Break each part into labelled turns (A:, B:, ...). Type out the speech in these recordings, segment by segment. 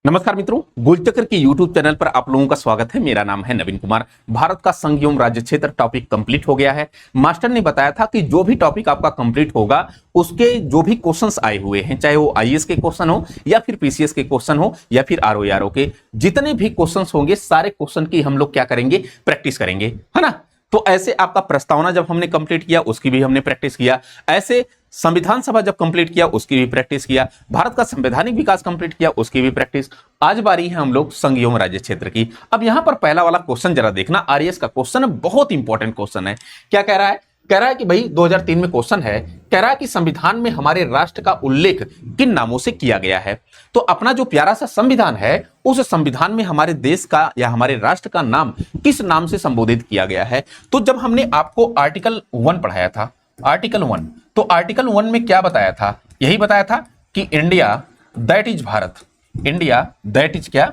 A: नमस्कार मित्रों, गुलचक्र के YouTube चैनल पर आप लोगों का स्वागत है। मेरा नाम है नवीन कुमार। भारत का संघ एवं राज्य क्षेत्र टॉपिक कंप्लीट हो गया है। मास्टर ने बताया था कि जो भी टॉपिक आपका कंप्लीट होगा उसके जो भी क्वेश्चंस आए हुए हैं, चाहे वो आईएएस के क्वेश्चन हो या फिर पीसीएस के क्वेश्चन हो या फिर आरओ के, जितने भी क्वेश्चंस होंगे सारे क्वेश्चन की हम लोग क्या करेंगे, प्रैक्टिस करेंगे, है ना। तो ऐसे आपका प्रस्तावना जब हमने कंप्लीट किया उसकी भी हमने प्रैक्टिस किया, ऐसे संविधान सभा जब कंप्लीट किया उसकी भी प्रैक्टिस किया, भारत का संवैधानिक विकास कंप्लीट किया उसकी भी प्रैक्टिस। आज बारी है हम लोग संघ एवं राज्य क्षेत्र की। अब यहां पर पहला वाला क्वेश्चन जरा देखना, आरएएस का क्वेश्चन है, बहुत इंपॉर्टेंट क्वेश्चन है। क्या कह रहा है? कह रहा है कि भाई 2003 में क्वेश्चन है, कह रहा है कि संविधान में हमारे राष्ट्र का उल्लेख किन नामों से किया गया है। तो अपना जो प्यारा सा संविधान है उस संविधान में हमारे देश का या हमारे राष्ट्र का नाम किस नाम से संबोधित किया गया है। तो जब हमने आपको आर्टिकल 1 पढ़ाया था, आर्टिकल 1, तो आर्टिकल 1 में क्या बताया था? यही बताया था कि India that is Bharat, India that is क्या,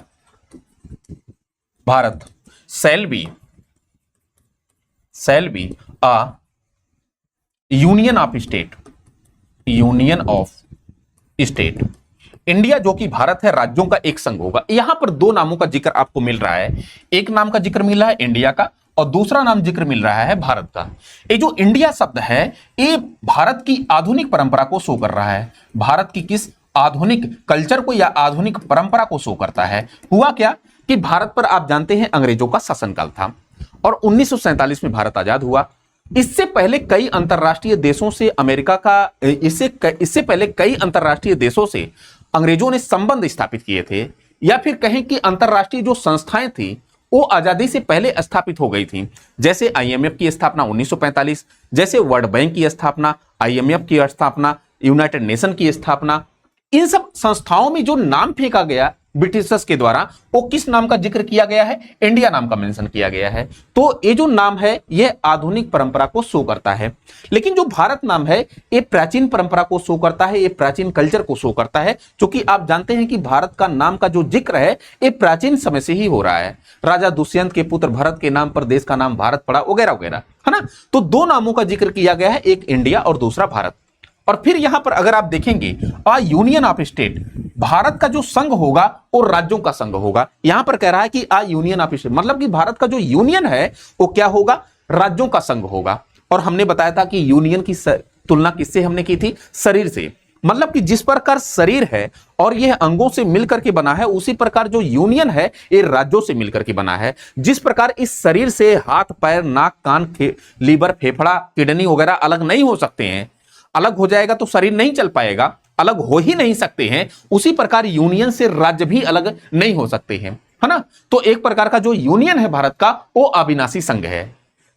A: Bharat, shall be a union of state, union of state. India जो कि भारत है, राज्यों का एक संघ होगा। यहां पर दो नामों का जिक्र आपको मिल रहा है, एक नाम का जिक्र मिल रहा है इंडिया का और दूसरा नाम जिक्र मिल रहा है भारत का। ये जो इंडिया शब्द है ये भारत की आधुनिक परंपरा को शो कर रहा है, भारत की किस आधुनिक कल्चर को या आधुनिक परंपरा को शो करता है। हुआ क्या कि भारत पर आप जानते हैं अंग्रेजों का शासनकाल था और 1947 में भारत आजाद हुआ। इससे पहले कई अंतरराष्ट्रीय देशों से अमेरिका का इससे पहले कई अंतरराष्ट्रीय देशों से अंग्रेजों ने संबंध स्थापित किए थे, या फिर कहें कि अंतरराष्ट्रीय जो संस्थाएं थी वो आजादी से पहले स्थापित हो गई थी। जैसे आईएमएफ की स्थापना 1945, जैसे वर्ल्ड बैंक की स्थापना, आईएमएफ की स्थापना, यूनाइटेड नेशन की स्थापना। इन सब संस्थाओं में जो नाम फेंका गया ब्रिटिशर्स के द्वारा, वो किस नाम का जिक्र किया गया है? इंडिया नाम का मेंशन किया गया है। तो ये जो नाम है ये आधुनिक परंपरा को शो करता है, लेकिन जो भारत नाम है ये प्राचीन परंपरा को शो करता है, ये प्राचीन कल्चर को शो करता है। क्योंकि आप जानते हैं कि भारत का नाम का जो जिक्र है ये प्राचीन समय से ही हो रहा है। राजा दुष्यंत के पुत्र भरत के नाम पर देश का नाम भारत पड़ा, वगैरह वगैरह, है ना। तो दो नामों का जिक्र किया गया है, एक इंडिया और दूसरा भारत। और फिर यहां पर अगर आप देखेंगे अ यूनियन ऑफ स्टेट, भारत का जो संघ होगा वो राज्यों का संघ होगा। यहां पर कह रहा है कि अ यूनियन ऑफ स्टेट मतलब कि भारत का जो यूनियन है वो क्या होगा? राज्यों का संघ होगा। और हमने बताया था कि यूनियन की तुलना किससे हमने की थी? शरीर से। मतलब कि जिस प्रकार शरीर है और यह अंगों से मिलकर के बना है, उसी प्रकार जो यूनियन है ये राज्यों से मिलकर के बना है। जिस प्रकार इस शरीर से हाथ, पैर, नाक, कान, लीवर, फेफड़ा, किडनी वगैरह अलग नहीं हो सकते हैं, अलग हो जाएगा तो शरीर नहीं चल पाएगा, अलग हो ही नहीं सकते हैं, उसी प्रकार यूनियन से राज्य भी अलग नहीं हो सकते हैं, है ना। तो एक प्रकार का जो यूनियन है भारत का वो अविनाशी संघ है।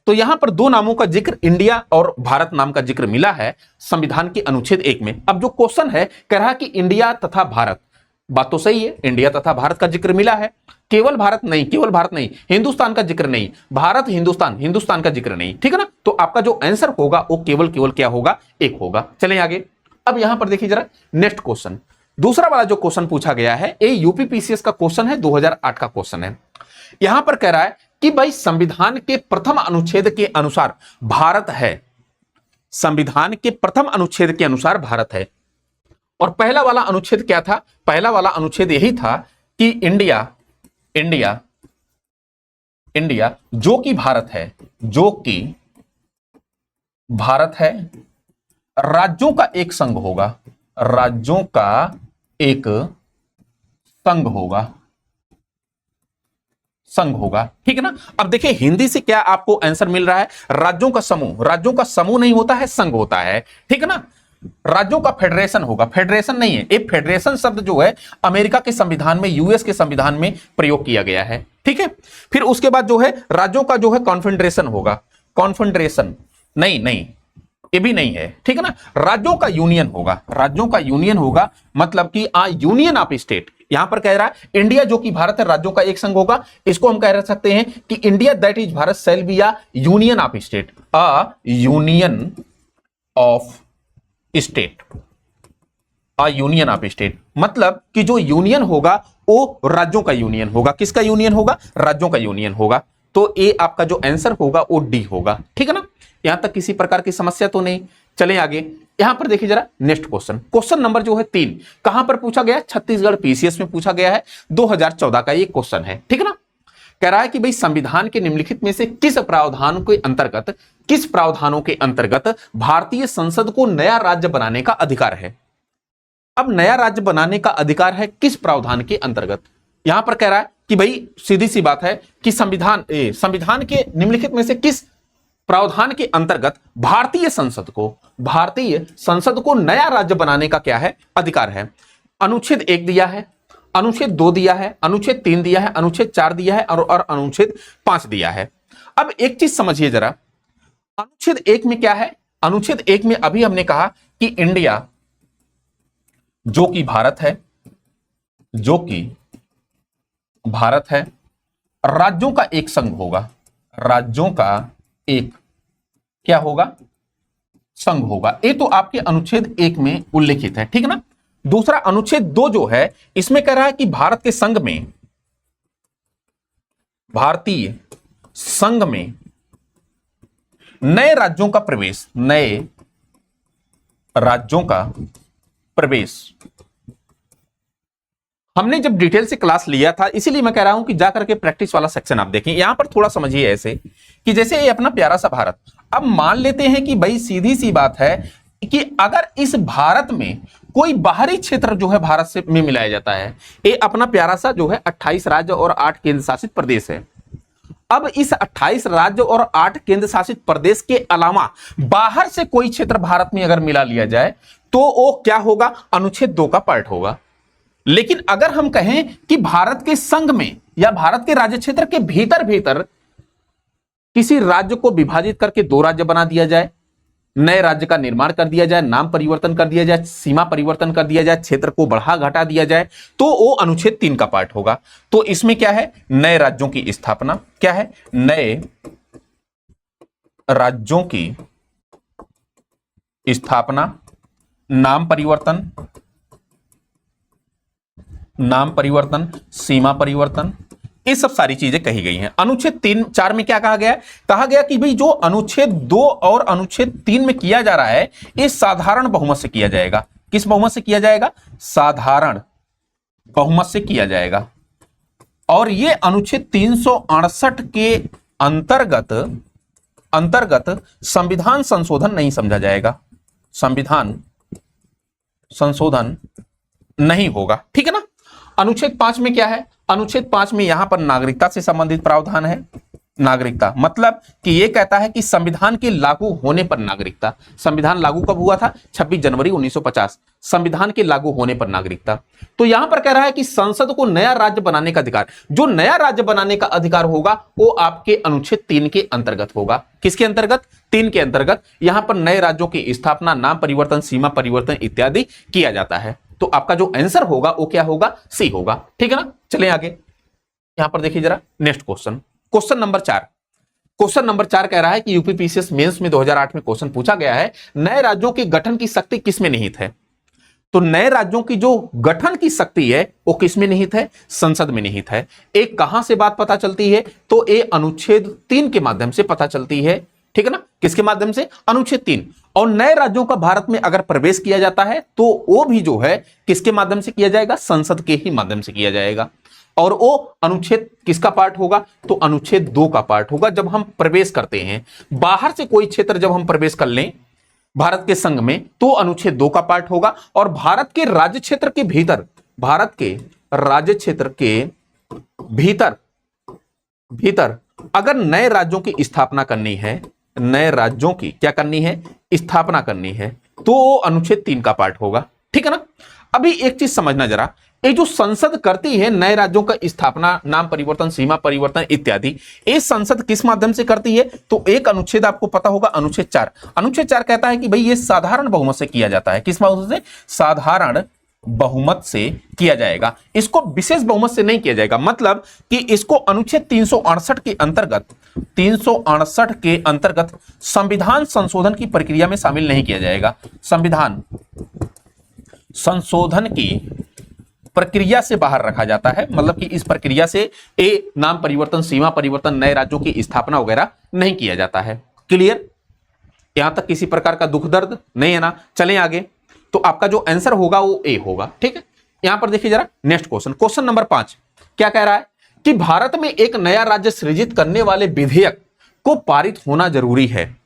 A: तो यहां पर दो नामों का जिक्र इंडिया और भारत नाम का जिक्र मिला है संविधान के अनुच्छेद 1 में। अब जो क्वेश्चन है कह रहा है कि इंडिया तथा भारत, बात तो सही है, इंडिया तथा भारत का जिक्र मिला है, केवल भारत नहीं, केवल भारत नहीं, हिंदुस्तान का जिक्र नहीं, भारत हिंदुस्तान, हिंदुस्तान का जिक्र नहीं, ठीक है ना। तो आपका जो आंसर होगा वो केवल केवल क्या होगा? एक होगा। चलें आगे। अब यहां पर देखिए जरा नेक्स्ट क्वेश्चन, दूसरा वाला जो क्वेश्चन पूछा गया है ये यूपी पीसीएस का क्वेश्चन है, 2008 का क्वेश्चन है। यहां पर कह रहा है कि भाई संविधान के प्रथम अनुच्छेद के अनुसार भारत है, संविधान के प्रथम अनुच्छेद के अनुसार भारत है। और पहला वाला अनुच्छेद क्या था? पहला वाला अनुच्छेद यही था कि इंडिया, इंडिया, इंडिया जो कि भारत है, जो कि भारत है, राज्यों का एक संघ होगा, राज्यों का एक संघ होगा, संघ होगा, ठीक है ना। अब देखिए हिंदी से क्या आपको आंसर मिल रहा है? राज्यों का समूह, राज्यों का समूह नहीं होता है, संघ होता है, ठीक है ना। राज्यों का फेडरेशन होगा, फेडरेशन नहीं है। एक फेडरेशन शब्द जो है अमेरिका के संविधान में, यूएस के संविधान में प्रयोग किया गया है, ठीक है। फिर उसके बाद जो है राज्यों का जो है कॉन्फेडरेशन होगा, कॉन्फेडरेशन नहीं, नहीं ये भी नहीं है, ठीक है ना। राज्यों का यूनियन होगा, राज्यों का यूनियन होगा, मतलब कि आ यूनियन ऑफ स्टेट। यहां पर कह रहा है इंडिया जो कि भारत है, राज्यों का एक संघ होगा। इसको हम कह सकते हैं कि India that is Bharat shall be a union of state, a union of state, a union of state. मतलब कि जो यूनियन होगा वो राज्यों का यूनियन होगा। किसका यूनियन होगा? राज्यों का यूनियन होगा। तो ये आपका जो आंसर होगा वो डी होगा, ठीक है ना। यहां तक किसी प्रकार की समस्या तो नहीं। चलें आगे। यहां पर देखिए जरा नेक्स्ट क्वेश्चन, क्वेश्चन नंबर जो है 3 कहां पर पूछा गया? छत्तीसगढ़ पीसीएस में पूछा गया है, 2014 का ये क्वेश्चन है, ठीक है ना। कह रहा है कि भाई संविधान के निम्नलिखित में से किस प्रावधानों के अंतर्गत भारतीय संसद को नया राज्य बनाने का अधिकार है? अब नया राज्य बनाने का अधिकार है किस प्रावधान के अंतर्गत? यहां पर कह रहा है कि भाई सीधी सी बात है कि संविधान के निम्नलिखित में से किस प्रावधान के अंतर्गत भारतीय संसद को नया राज्य बनाने का क्या है? अधिकार है। अनुच्छेद 1 दिया है, अनुच्छेद 2 दिया है, अनुच्छेद 3 दिया है, अनुच्छेद 4 दिया है और अनुच्छेद 5 दिया है। अब एक चीज समझिए जरा, अनुच्छेद 1 में क्या है? अनुच्छेद 1 में अभी हमने कहा कि इंडिया जो कि भारत है, राज्यों का एक संघ होगा, राज्यों का एक क्या होगा? संघ होगा। ये तो आपके अनुच्छेद 1 में उल्लेखित है, ठीक है ना। दूसरा अनुच्छेद 2 जो है इसमें कह रहा है कि भारतीय संघ में नए राज्यों का प्रवेश हमने जब डिटेल से क्लास लिया था, इसीलिए मैं कह रहा हूं कि जाकर के प्रैक्टिस वाला सेक्शन आप देखें। यहां पर थोड़ा समझिए ऐसे कि जैसे ये अपना प्यारा सा भारत, अब मान लेते हैं कि भाई सीधी सी बात है कि अगर इस भारत में कोई बाहरी क्षेत्र जो है भारत से में मिलाया जाता है, ये अपना प्यारा सा जो है 28 राज्य और 8 केंद्र शासित प्रदेश है। अब इस 28 राज्य और 8 केंद्र शासित प्रदेश के अलावा बाहर से कोई क्षेत्र भारत में अगर मिला लिया जाए तो वो क्या होगा? अनुच्छेद 2 का पार्ट होगा। लेकिन अगर हम कहें कि भारत के संघ में या भारत के राज्य क्षेत्र के भीतर किसी राज्य को विभाजित करके 2 राज्य बना दिया जाए, नए राज्य का निर्माण कर दिया जाए, नाम परिवर्तन कर दिया जाए, सीमा परिवर्तन कर दिया जाए, क्षेत्र को बढ़ा घटा दिया जाए, तो वो अनुच्छेद 3 का पार्ट होगा। तो इसमें क्या है? नए राज्यों की स्थापना, क्या है? नए राज्यों की स्थापना, नाम परिवर्तन, सीमा परिवर्तन, ये सब सारी चीजें कही गई हैं। अनुच्छेद 3-4 में क्या कहा गया है? कहा गया कि भाई जो अनुच्छेद 2 और अनुच्छेद 3 में किया जा रहा है, ये साधारण बहुमत से किया जाएगा। किस बहुमत से किया जाएगा? साधारण बहुमत से किया जाएगा। और ये अनुच्छेद 368 के अंतर्गत संविधान संशोधन नहीं समझा जाएगा, संविधान संशोधन नहीं होगा, ठीक है ना। अनुच्छेद 5 में क्या है? अनुच्छेद 5 में यहां पर नागरिकता से संबंधित प्रावधान है। नागरिकता मतलब कि यह कहता है कि संविधान के लागू होने पर नागरिकता। संविधान लागू कब हुआ था? 26 जनवरी 1950। संविधान के लागू होने पर नागरिकता। तो यहां पर कह रहा है कि संसद को नया राज्य बनाने का अधिकार, जो नया राज्य बनाने का अधिकार होगा वो आपके अनुच्छेद 3 के अंतर्गत होगा। किसके अंतर्गत? 3 के अंतर्गत। यहां पर नए राज्यों की स्थापना, नाम परिवर्तन, सीमा परिवर्तन इत्यादि किया जाता है। तो आपका जो आंसर होगा वो क्या होगा? सी होगा, ठीक है ना। चलें आगे। यहां पर देखिए जरा next question, question number 4। Question number 4 कह रहा है कि यूपीपीसीएस मेंस में 2008 में क्वेश्चन पूछा गया है, नए राज्यों के गठन की शक्ति किसमें निहित है? तो नए राज्यों की जो गठन की शक्ति है वो किसमें निहित है? संसद में निहित है। एक कहां से बात पता चलती है? तो ये अनुच्छेद 3 के माध्यम से पता चलती है, ठीक है ना। किसके माध्यम से? अनुच्छेद 3। और नए राज्यों का भारत में अगर प्रवेश किया जाता है तो वो भी जो है किसके माध्यम से किया जाएगा? संसद के ही माध्यम से किया जाएगा। और वो अनुच्छेद किसका पार्ट होगा? तो अनुच्छेद 2 का पार्ट होगा। जब हम प्रवेश करते हैं बाहर से कोई क्षेत्र, जब हम प्रवेश कर लें भारत के संघ में, तो अनुच्छेद 2 का पार्ट होगा। और भारत के राज्य क्षेत्र के भीतर, भारत के राज्य क्षेत्र के भीतर अगर नए राज्यों की स्थापना करनी है, नए राज्यों की क्या करनी है? स्थापना करनी है, तो अनुच्छेद 3 का पार्ट होगा, ठीक है ना। अभी एक चीज समझना जरा, ये जो संसद करती है नए राज्यों का स्थापना, नाम परिवर्तन, सीमा परिवर्तन इत्यादि, ये संसद किस माध्यम से करती है? तो एक अनुच्छेद आपको पता होगा, अनुच्छेद 4। अनुच्छेद 4 कहता है कि भाई ये साधारण बहुमत से किया जाता है। किस बहुमत से? साधारण बहुमत से किया जाएगा। इसको विशेष बहुमत से नहीं किया जाएगा। मतलब कि इसको अनुच्छेद 368 के अंतर्गत संविधान संशोधन की प्रक्रिया में शामिल नहीं किया जाएगा। संविधान संशोधन की प्रक्रिया से बाहर रखा जाता है। मतलब कि इस प्रक्रिया से नाम परिवर्तन, सीमा परिवर्तन, नए राज्यों की स्थापना वगैरह नहीं किया जाता है। क्लियर? यहां तक किसी प्रकार का दुख दर्द नहीं है ना। चलें आगे, तो आपका जो आंसर होगा वो ए होगा। ठीक है, यहां पर देखिए जरा नेक्स्ट क्वेश्चन, क्वेश्चन नंबर 5 क्या कह रहा है कि भारत में एक नया राज्य सृजित करने वाले विधेयक को पारित होना जरूरी है।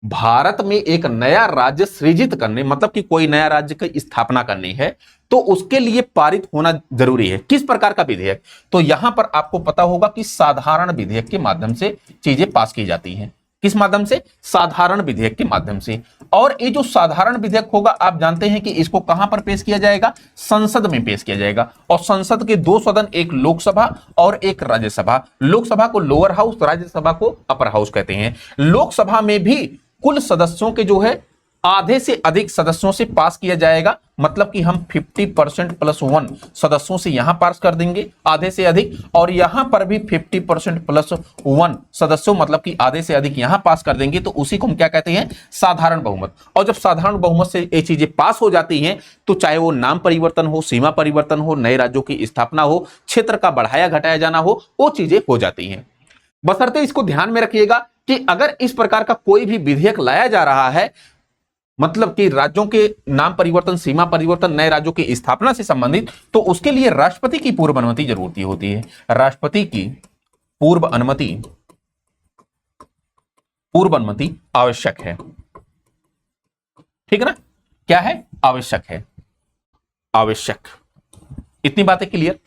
A: भारत में एक नया राज्य सृजित करने मतलब कि कोई नया राज्य की स्थापना करनी है तो उसके लिए पारित होना जरूरी है। किस प्रकार का विधेयक? तो यहां पर आपको पता होगा कि साधारण विधेयक के माध्यम से चीजें पास की जाती हैं। किस माध्यम से? साधारण विधेयक के माध्यम से। और ये जो साधारण विधेयक होगा आप जानते हैं कि इसको कहां पर पेश किया जाएगा? संसद में पेश किया जाएगा। और संसद के दो सदन, एक लोकसभा और एक राज्यसभा। लोकसभा को लोअर हाउस, राज्यसभा को अपर हाउस कहते हैं। लोकसभा में भी कुल सदस्यों के जो है आधे से अधिक सदस्यों से पास किया जाएगा, मतलब कि हम 50% प्लस 1 सदस्यों से यहां पास कर देंगे आधे से अधिक, और यहां पर भी 50% प्लस 1 सदस्यों मतलब कि आधे से अधिक यहां पास कर देंगे, तो उसी को हम क्या कहते हैं? साधारण बहुमत। और जब साधारण बहुमत से ये चीजें पास हो जाती हैं तो चाहे वो नाम परिवर्तन हो, सीमा परिवर्तन हो, नए राज्यों की स्थापना हो, क्षेत्र का बढ़ाया घटाया जाना हो, वो चीजें हो जाती हैं। बशर्ते इसको ध्यान में रखिएगा कि अगर इस प्रकार का कोई भी विधेयक लाया जा रहा है, मतलब कि राज्यों के नाम परिवर्तन, सीमा परिवर्तन, नए राज्यों की स्थापना से संबंधित, तो उसके लिए राष्ट्रपति की पूर्व अनुमति जरूरी होती है। राष्ट्रपति की पूर्व अनुमति आवश्यक है। ठीक है ना? क्या है? आवश्यक है, आवश्यक। इतनी बातें क्लियर?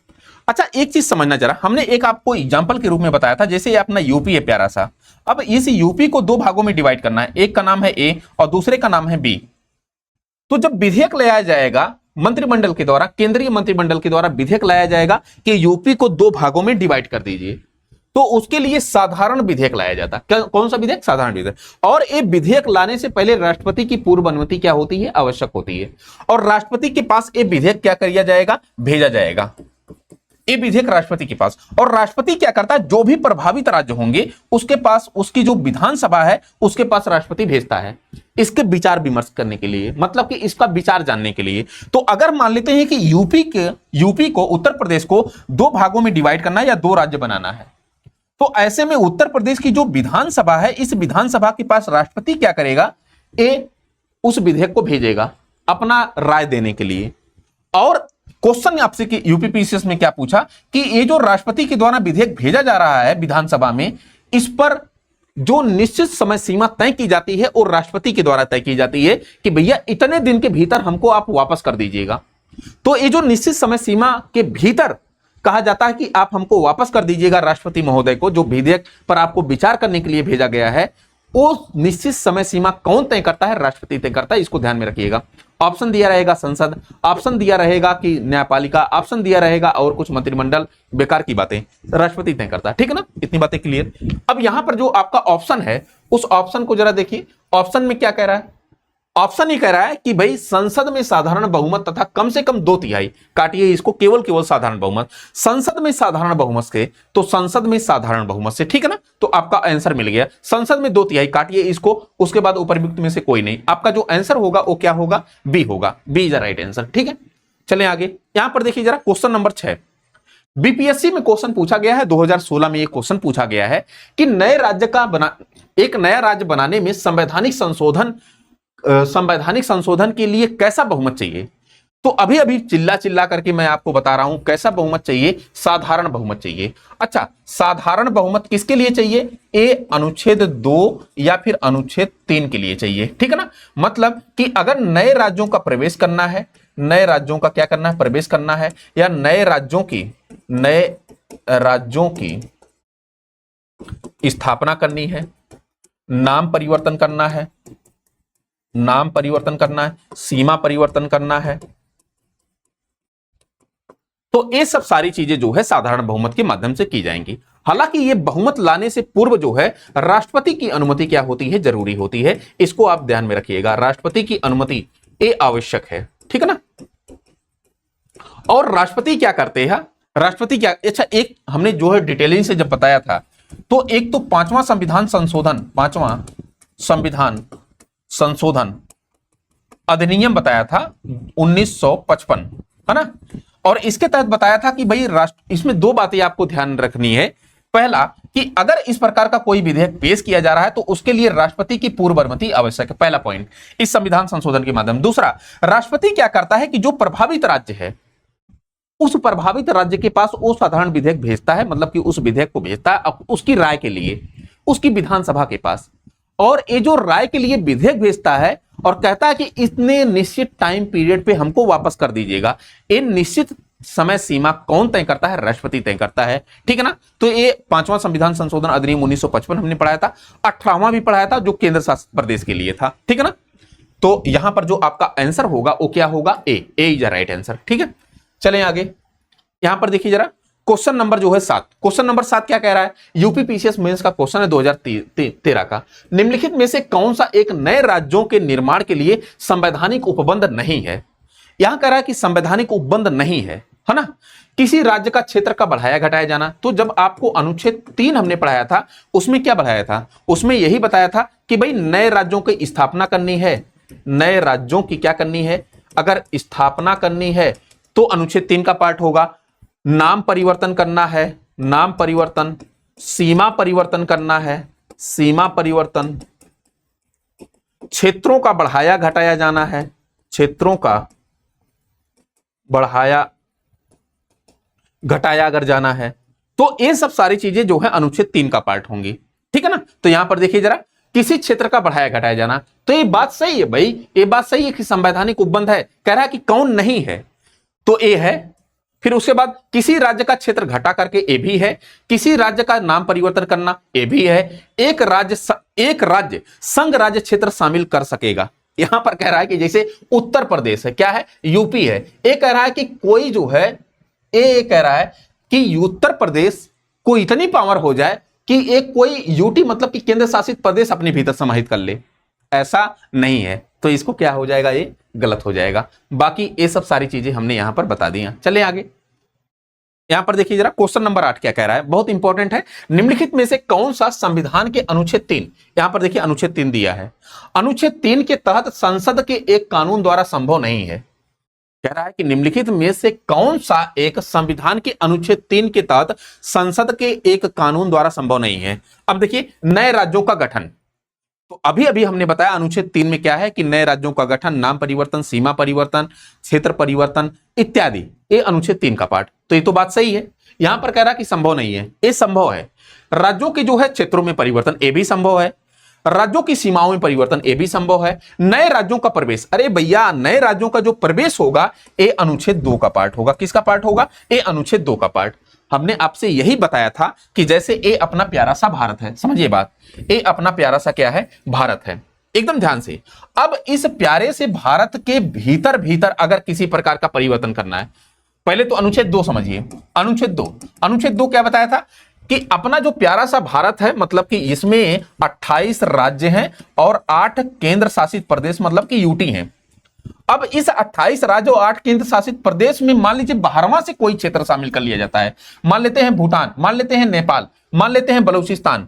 A: अच्छा, एक चीज समझना जरा, हमने एक आपको एग्जांपल के रूप में बताया था, जैसे ये अपना यूपी है प्यारा सा। अब इस यूपी को दो भागों में डिवाइड करना है, एक का नाम है ए और दूसरे का नाम है बी। तो जब विधेयक लाया जाएगा मंत्रिमंडल के द्वारा, केंद्रीय मंत्रिमंडल के द्वारा विधेयक लाया जाएगा कि यूपी को दो भागों में डिवाइड कर दीजिए, तो उसके लिए साधारण विधेयक लाया जाता है। कौन सा विधेयक? साधारण विधेयक। और ये विधेयक लाने से पहले राष्ट्रपति की पूर्व अनुमति क्या होती है? आवश्यक होती है। और राष्ट्रपति के पास ये विधेयक क्या किया जाएगा? भेजा जाएगा। ये विधेयक राष्ट्रपति के पास, और राष्ट्रपति क्या करता है? जो भी प्रभावित राज्य होंगे उसके पास, उसकी जो विधानसभा है उसके पास राष्ट्रपति भेजता है इसके विचार विमर्श करने के लिए, मतलब कि इसका विचार जानने के लिए। तो अगर मान लेते हैं कि यूपी को, उत्तर प्रदेश को दो भागों में डिवाइड करना है या दो राज्य बनाना है, तो ऐसे में उत्तर प्रदेश की जो विधानसभा है, इस विधानसभा के पास राष्ट्रपति क्या करेगा? उस विधेयक को भेजेगा अपना राय देने के लिए। और क्वेश्चन आपसे कि यूपीपीसीएस में क्या पूछा कि ये जो राष्ट्रपति के द्वारा विधेयक भेजा जा रहा है विधानसभा में, इस पर जो निश्चित समय सीमा तय की जाती है और राष्ट्रपति के द्वारा तय की जाती है कि भैया इतने दिन के भीतर हमको आप वापस कर दीजिएगा। तो ये जो निश्चित समय सीमा के भीतर कहा जाता है कि आप हमको वापस कर दीजिएगा राष्ट्रपति महोदय को, जो विधेयक पर आपको विचार करने के लिए भेजा गया है, वो निश्चित समय सीमा कौन तय करता है? राष्ट्रपति तय करता है। इसको ध्यान में रखिएगा। ऑप्शन दिया रहेगा संसद, ऑप्शन दिया रहेगा कि न्यायपालिका, ऑप्शन दिया रहेगा और कुछ मंत्रिमंडल, बेकार की बातें, राष्ट्रपति तय करता है। ठीक है ना? इतनी बातें क्लियर। अब यहां पर जो आपका ऑप्शन है उस ऑप्शन को जरा देखिए। ऑप्शन में क्या कह रहा है? ऑप्शन ही कह रहा है कि भाई संसद में साधारण बहुमत तथा कम से कम 2/3, काटिए इसको, केवल साधारण बहुमत, संसद में साधारण बहुमत से, तो संसद में साधारण बहुमत से। ठीक है ना? तो आपका आंसर मिल गया। संसद में 2/3, काटिए इसको, उसके बाद उपरयुक्त में से कोई नहीं। आपका जो आंसर होगा वो क्या होगा? बी होगा। B is the right answer. ठीक है, चलें आगे। यहां पर देखिए जरा क्वेश्चन नंबर 6, बीपीएससी में क्वेश्चन पूछा गया है, 2016 में एक क्वेश्चन पूछा गया है कि एक नया राज्य बनाने में संवैधानिक संशोधन के लिए कैसा बहुमत चाहिए? तो अभी चिल्ला करके मैं आपको बता रहा हूं कैसा बहुमत चाहिए। साधारण बहुमत चाहिए। अच्छा, साधारण बहुमत किसके लिए चाहिए? अनुच्छेद 2 या फिर अनुच्छेद 3 के लिए चाहिए। ठीक है ना? मतलब कि अगर नए राज्यों का प्रवेश करना है, नए राज्यों का क्या करना है? प्रवेश करना है, या नए राज्यों की स्थापना करनी है, नाम परिवर्तन करना है, सीमा परिवर्तन करना है, तो ये सब सारी चीजें जो है साधारण बहुमत के माध्यम से की जाएंगी। हालांकि ये बहुमत लाने से पूर्व जो है राष्ट्रपति की अनुमति क्या होती है? जरूरी होती है। इसको आप ध्यान में रखिएगा। राष्ट्रपति की अनुमति ये आवश्यक है। ठीक है ना? और राष्ट्रपति क्या करते हैं? राष्ट्रपति क्या, अच्छा, एक हमने जो है डिटेलिंग से जब बताया था, तो एक तो 5वां संविधान संशोधन अधिनियम बताया था 1955, है ना? और इसके तहत बताया था कि भाई इसमें दो बातें आपको ध्यान रखनी है पहला कि अगर इस प्रकार का कोई विधेयक पेश किया जा रहा है तो उसके लिए राष्ट्रपति की पूर्व अनुमति आवश्यक है, पहला पॉइंट इस संविधान संशोधन के माध्यम। दूसरा, राष्ट्रपति क्या करता है कि जो प्रभावित राज्य है उस प्रभावित राज्य के पास वो साधारण विधेयक भेजता है, मतलब कि उस विधेयक को भेजता है उसकी राय के लिए उसकी विधानसभा के पास, और ये जो राय के लिए विधेयक भेजता है और कहता है कि इतने निश्चित टाइम पीरियड पे हमको वापस कर दीजिएगा, ये निश्चित समय सीमा कौन तय करता है? राष्ट्रपति तय करता है, ठीक है ना। तो ये 5वां संविधान संशोधन अधिनियम 1955 हमने पढ़ाया था, 18वां भी पढ़ाया था जो केंद्र शासित प्रदेश के लिए था, ठीक है ना। तो यहां पर जो आपका आंसर होगा वो क्या होगा? ए इज द राइट आंसर, ठीक है। चलें आगे, यहां पर देखिए जरा क्वेश्चन नंबर जो है 7, क्वेश्चन नंबर 7 क्या कह रहा है? यूपी पीसीएस मेंस का क्वेश्चन है 2013 का। निम्नलिखित में से कौन सा एक नए राज्यों के निर्माण के लिए संवैधानिक उपबंध नहीं है? यहां कह रहा है कि संवैधानिक उपबंध नहीं है ना। किसी राज्य का क्षेत्र का बढ़ाया घटाया जाना, तो जब आपको अनुच्छेद 3 हमने पढ़ाया था उसमें क्या बढ़ाया था? उसमें यही बताया था कि भाई नए राज्यों की स्थापना करनी है, नए राज्यों की क्या करनी है? अगर स्थापना करनी है तो अनुच्छेद 3 का पार्ट होगा। नाम परिवर्तन करना है, नाम परिवर्तन, सीमा परिवर्तन करना है, सीमा परिवर्तन, क्षेत्रों का बढ़ाया घटाया जाना है, क्षेत्रों का बढ़ाया घटाया अगर जाना है, तो ये सब सारी चीजें जो है अनुच्छेद 3 का पार्ट होंगी, ठीक है ना। तो यहां पर देखिए जरा, किसी क्षेत्र का बढ़ाया घटाया जाना, तो ये बात सही है भाई, ये बात सही है कि संवैधानिक उपबंध है। कह रहा है कि कौन नहीं है, तो ए है। फिर उसके बाद किसी राज्य का क्षेत्र घटा करके ए भी है, किसी राज्य का नाम परिवर्तन करना ए भी है, एक राज्य संघ राज्य क्षेत्र शामिल कर सकेगा। यहां पर कह रहा है कि जैसे उत्तर प्रदेश है, क्या है? यूपी है। ए कह रहा है कि कोई जो है, ए कह रहा है कि उत्तर प्रदेश को इतनी पावर हो जाए कि एक कोई यूटी मतलब कि केंद्र शासित प्रदेश अपने भीतर समाहित कर ले, ऐसा नहीं है। तो इसको क्या हो जाएगा? ये गलत हो जाएगा। बाकी ये सब सारी चीजें हमने यहां पर बता दी हैं। चले आगे, यहां पर देखिए जरा क्वेश्चन नंबर 8 क्या कह रहा है, बहुत इंपॉर्टेंट है। निम्नलिखित में से कौन सा संविधान के अनुच्छेद 3, यहां पर देखिए अनुच्छेद 3 दिया है, अनुच्छेद 3 के तहत संसद के एक कानून द्वारा संभव नहीं है। कह रहा है कि निम्नलिखित में से कौन सा एक संविधान के अनुच्छेद 3 के तहत संसद के एक कानून द्वारा संभव नहीं है। अब देखिए नए राज्यों का गठन, तो अभी अभी हमने बताया अनुच्छेद 3 में क्या है कि नए राज्यों का गठन, नाम परिवर्तन, सीमा परिवर्तन, क्षेत्र परिवर्तन इत्यादि, ये अनुच्छेद 3 का पार्ट। तो ये तो बात सही है। यहां पर कह रहा है कि संभव नहीं है, ये संभव है। राज्यों के जो है क्षेत्रों में परिवर्तन, ये भी संभव है। राज्यों की सीमाओं में परिवर्तन, ये भी संभव है। नए राज्यों का प्रवेश, अरे भैया नए राज्यों का जो प्रवेश होगा ये अनुच्छेद 2 का पार्ट होगा। किसका पार्ट होगा? ये अनुच्छेद 2 का पार्ट। हमने आपसे यही बताया था कि जैसे ए अपना प्यारा सा भारत है, समझिए बात, ए अपना प्यारा सा क्या है? भारत है। एकदम ध्यान से, अब इस प्यारे से भारत के भीतर भीतर अगर किसी प्रकार का परिवर्तन करना है, पहले तो अनुच्छेद 2 समझिए। अनुच्छेद 2 क्या बताया था कि अपना जो प्यारा सा भारत है, मतलब कि इसमें 28 राज्य हैं और 8 केंद्र शासित प्रदेश मतलब कि यूटी हैं। अब इस 28 राज्य और 8 केंद्र शासित प्रदेश में मान लीजिए 12वां से कोई क्षेत्र शामिल कर लिया जाता है, मान लेते हैं भूटान, मान लेते हैं नेपाल, मान लेते हैं बलूचिस्तान।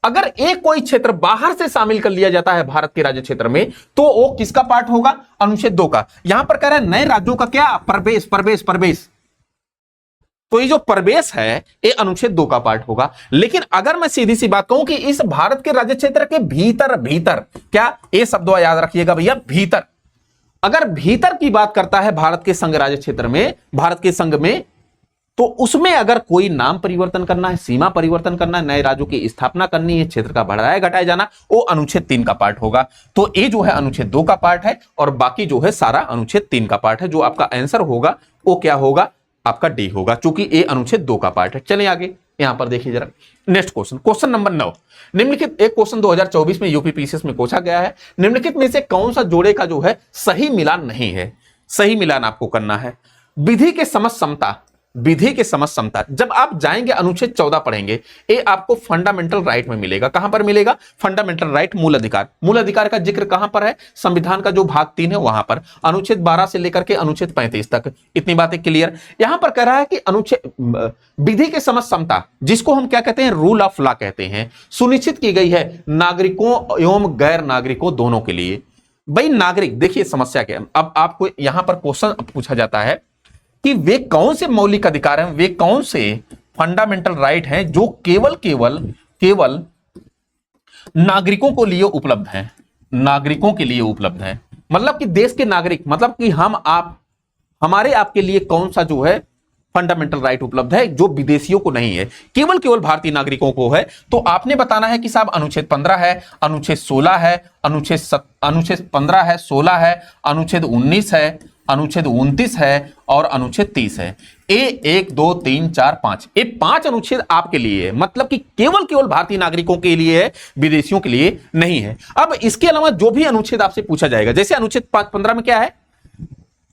A: अगर एक कोई क्षेत्र बाहर से शामिल कर लिया जाता है भारत के राज्य क्षेत्र में, तो वो किसका पार्ट होगा? अनुच्छेद 2 का। यहां पर कह रहा है नए राज्यों का क्या? प्रवेश। तो ये जो प्रवेश है ये अनुच्छेद 2 का पार्ट होगा। लेकिन अगर मैं सीधी सी बात कहूं कि इस भारत के राज्य क्षेत्र के भीतर क्या, ये शब्द याद रखिएगा भैया, भीतर। अगर भीतर की बात करता है भारत के संघ राज्य क्षेत्र में, भारत के संघ में, तो उसमें अगर कोई नाम परिवर्तन करना है, सीमा परिवर्तन करना है, नए राज्यों की स्थापना करनी है, क्षेत्र का बढ़ाया घटाया जाना, वो अनुच्छेद 3 का पार्ट होगा। तो ये जो है अनुच्छेद 2 का पार्ट है और बाकी जो है सारा अनुच्छेद 3 का पार्ट है। जो आपका आंसर होगा वो क्या होगा? आपका डी होगा, क्योंकि ये अनुच्छेद 2 का पार्ट है। चलिए आगे, यहां पर देखिए जरा नेक्स्ट क्वेश्चन, क्वेश्चन नंबर 9। निम्नलिखित एक क्वेश्चन 2024 में यूपी पीसीएस में पूछा गया है। निम्नलिखित में से कौन सा जोड़े का जो है सही मिलान नहीं है? सही मिलान आपको करना है। विधि के समझ समता, जब आप जाएंगे अनुच्छेद 14 पढ़ेंगे, ये आपको फंडामेंटल राइट में मिलेगा। कहां पर मिलेगा? फंडामेंटल राइट, मूल अधिकार का जिक्र कहां पर है? संविधान का जो भाग 3 है वहां पर, अनुच्छेद 12 से लेकर के अनुच्छेद 35 तक। इतनी बातें क्लियर। यहां पर कह रहा है कि अनुच्छेद विधि के समझ समता, जिसको हम क्या कहते हैं? रूल ऑफ लॉ कहते हैं, सुनिश्चित की गई है नागरिकों एवं गैर नागरिकों दोनों के लिए। भाई नागरिक, देखिए समस्या क्या है। अब आपको यहां पर क्वेश्चन पूछा जाता है कि वे कौन से मौलिक अधिकार हैं, वे कौन से फंडामेंटल राइट हैं जो केवल केवल केवल नागरिकों को लिए उपलब्ध है, नागरिकों के लिए उपलब्ध है। मतलब कि देश के नागरिक, मतलब कि हम आप, हमारे आपके लिए कौन सा जो है फंडामेंटल राइट उपलब्ध है जो विदेशियों को नहीं है, केवल केवल भारतीय नागरिकों को है। तो आपने बताना है कि साहब अनुच्छेद 15 है, अनुच्छेद 16 है, अनुच्छेद 15 है, 16 है, अनुच्छेद 19 है, अनुच्छेद 29 है और अनुच्छेद 30 है। ए 1 2 3 4 5, ये 5 अनुच्छेद आपके लिए है, मतलब कि केवल केवल भारतीय नागरिकों के लिए है, विदेशियों के लिए नहीं है। अब इसके अलावा जो भी अनुच्छेद आपसे पूछा जाएगा, जैसे अनुच्छेद 15 में क्या है,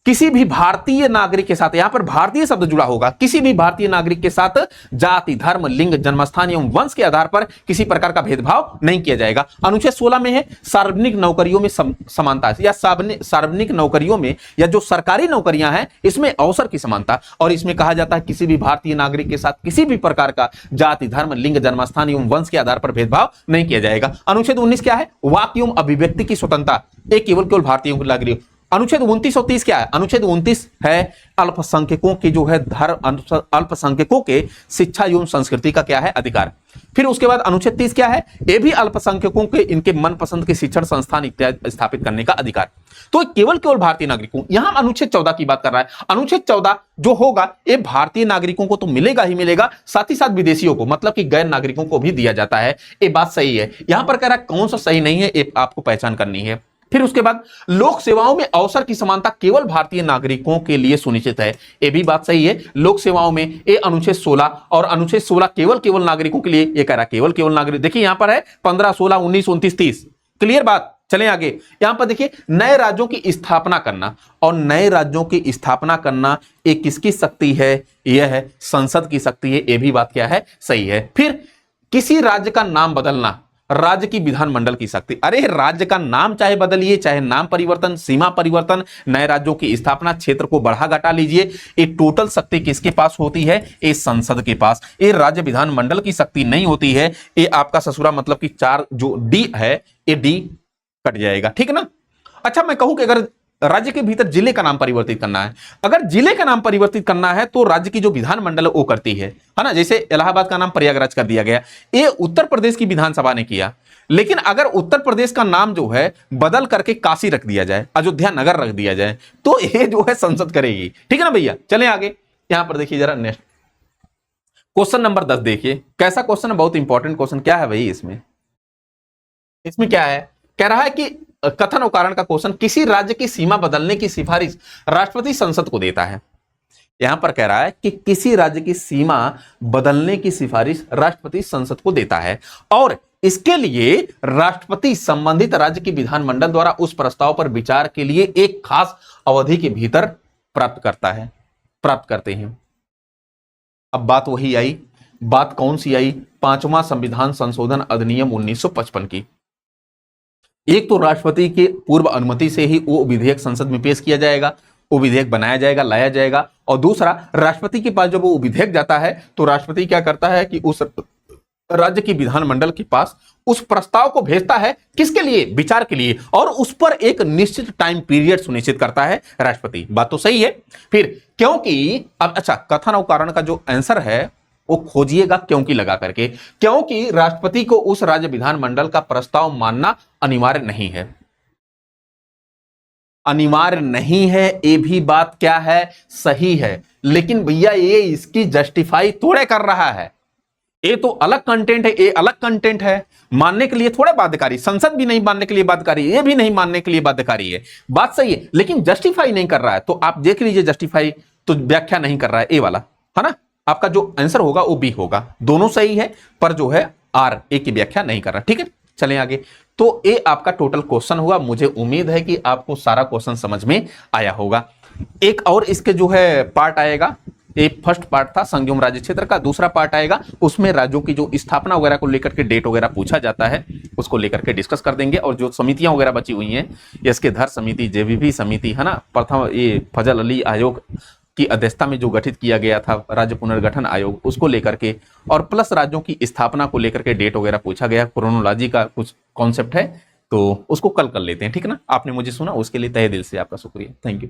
A: किसी भी भारतीय नागरिक के साथ, यहां पर भारतीय शब्द जुड़ा होगा, किसी भी भारतीय नागरिक के साथ जाति, धर्म, लिंग, जन्मस्थान एवं वंश के आधार पर किसी प्रकार का भेदभाव नहीं किया जाएगा। अनुच्छेद 16 में है सार्वजनिक नौकरियों में समानता, या सार्वजनिक नौकरियों में या जो सरकारी नौकरियां हैं इसमें अवसर की समानता, और इसमें कहा जाता है किसी भी भारतीय नागरिक के साथ किसी भी प्रकार का जाति, धर्म, लिंग, जन्मस्थान एवं वंश के आधार पर भेदभाव नहीं किया जाएगा। अनुच्छेद 19 क्या है, वाक एवं अभिव्यक्ति की स्वतंत्रता, एक केवल केवल भारतीयों को नागरिक। अनुच्छेद 29 और 30 क्या है, अनुच्छेद 29 है अल्पसंख्यकों के जो है धर्म, अल्पसंख्यकों के शिक्षा एवं संस्कृति का क्या है अधिकार। फिर उसके बाद अनुच्छेद 30 क्या है, ये भी अल्पसंख्यकों के इनके मनपसंद के शिक्षण संस्थान इत्यादि स्थापित करने का अधिकार। तो केवल केवल भारतीय नागरिकों, यहां अनुच्छेद 14 की बात कर रहा है। अनुच्छेद 14 जो होगा ये भारतीय नागरिकों को तो मिलेगा ही मिलेगा, साथ ही साथ विदेशियों को, मतलब कि गैर नागरिकों को भी दिया जाता है। ये बात सही है। यहां पर कह रहा है कौन सा सही नहीं है, ये आपको पहचान करनी है। फिर उसके बाद लोक सेवाओं में अवसर की समानता केवल भारतीय नागरिकों के लिए सुनिश्चित है, यह भी बात सही है। लोक सेवाओं में ये अनुच्छेद 16 और अनुच्छेद 16 केवल केवल नागरिकों के लिए, ये कह रहा है केवल केवल नागरिक। देखिए यहां पर है 15, 16, 19, 29, 30, क्लियर बात। चलें आगे, यहां पर देखिए नए राज्यों की स्थापना करना, और नए राज्यों की स्थापना करना ये किसकी शक्ति है, यह है संसद की शक्ति है, यह भी बात क्या है सही है। फिर किसी राज्य का नाम बदलना, राज्य की विधानमंडल की शक्ति। अरे राज्य का नाम चाहे बदलिए, चाहे नाम परिवर्तन, सीमा परिवर्तन, नए राज्यों की स्थापना, क्षेत्र को बढ़ा घटा लीजिए, ये टोटल शक्ति किसके पास होती है, ये संसद के पास। ये राज्य विधानमंडल की शक्ति नहीं होती है। ये आपका ससुरा मतलब कि 4 जो डी है, ये डी कट जाएगा, ठीक है ना। अच्छा मैं कहूं कि अगर राज्य के भीतर जिले का नाम परिवर्तित करना है, अगर जिले का नाम परिवर्तित करना है तो राज्य की जो विधानमंडल है वो करती है ना। जैसे इलाहाबाद का नाम प्रयागराज कर दिया गया, ये उत्तर प्रदेश की विधानसभा ने किया। लेकिन अगर उत्तर प्रदेश का नाम जो है बदल करके काशी रख दिया जाए, अयोध्या नगर रख दिया जाए, तो ये जो है संसद करेगी, ठीक है ना भैया। चलें आगे, यहां पर देखिए जरा नेक्स्ट क्वेश्चन नंबर 10 देखिए, कैसा क्वेश्चन है, बहुत इंपॉर्टेंट क्वेश्चन। क्या है भाई इसमें क्या है, कह रहा है कि कथन और कारण का क्वेश्चन, किसी राज्य की सीमा बदलने की सिफारिश राष्ट्रपति संसद को देता है। यहां पर कह रहा है कि किसी राज्य की सीमा बदलने की सिफारिश राष्ट्रपति संसद को देता है, और इसके लिए राष्ट्रपति संबंधित राज्य की विधानमंडल द्वारा उस प्रस्ताव पर विचार के लिए एक खास अवधि के भीतर प्राप्त करते हैं। अब बात वही आई, बात कौन सी आई, 5वां संविधान संशोधन अधिनियम 1955 की। एक तो राष्ट्रपति के पूर्व अनुमति से ही वो विधेयक संसद में पेश किया जाएगा, वो विधेयक बनाया जाएगा, लाया जाएगा, और दूसरा राष्ट्रपति के पास जब वो विधेयक जाता है तो राष्ट्रपति क्या करता है कि उस राज्य की विधानमंडल के पास उस प्रस्ताव को भेजता है, किसके लिए, विचार के लिए, और उस पर एक निश्चित टाइम पीरियड सुनिश्चित करता है राष्ट्रपति। बात तो सही है। फिर क्योंकि अब अच्छा कथन और कारण का जो आंसर है वो खोजिएगा क्योंकि लगा करके, क्योंकि राष्ट्रपति को उस राज्य विधानमंडल का प्रस्ताव मानना अनिवार्य नहीं है। अनिवार्य नहीं है, ये भी बात क्या है सही है, लेकिन भैया ये इसकी जस्टिफाई थोड़े कर रहा है। ये तो अलग कंटेंट है, ये अलग कंटेंट है, मानने के लिए थोड़े बाध्यकारी, संसद भी नहीं मानने के लिए बाध्यकारी, ये भी नहीं मानने के लिए बाध्यकारी है। बात सही है, लेकिन जस्टिफाई नहीं कर रहा है। तो आप देख लीजिए जस्टिफाई, तो व्याख्या नहीं कर रहा है, ए वाला है ना। आपका जो आंसर होगा वो बी होगा, दोनों सही है, पर जो है आर ए की व्याख्या नहीं कर रहा, ठीक है। चलें आगे, तो ये आपका टोटल क्वेश्चन हुआ। मुझे उम्मीद है कि आपको सारा क्वेश्चन समझ में आया होगा। एक और इसके जो है पार्ट आएगा, एक फर्स्ट पार्ट था संयुक्त राज्य क्षेत्र का, दूसरा पार्ट आएगा उसमें राज्यों की जो स्थापना वगैरह को लेकर के डेट वगैरह पूछा जाता है, उसको लेकर के डिस्कस कर देंगे। और जो समितियां वगैरह बची हुई हैं, इसके धर समिति, जेबीवी समिति है ना, प्रथम ये फजल अली आयोग की अध्यक्षता में जो गठित किया गया था राज्य पुनर्गठन आयोग, उसको लेकर के, और प्लस राज्यों की स्थापना को लेकर के डेट वगैरह पूछा गया, क्रोनोलॉजी का कुछ कॉन्सेप्ट है, तो उसको कल कर लेते हैं, ठीक है ना। आपने मुझे सुना उसके लिए तहे दिल से आपका शुक्रिया, थैंक यू।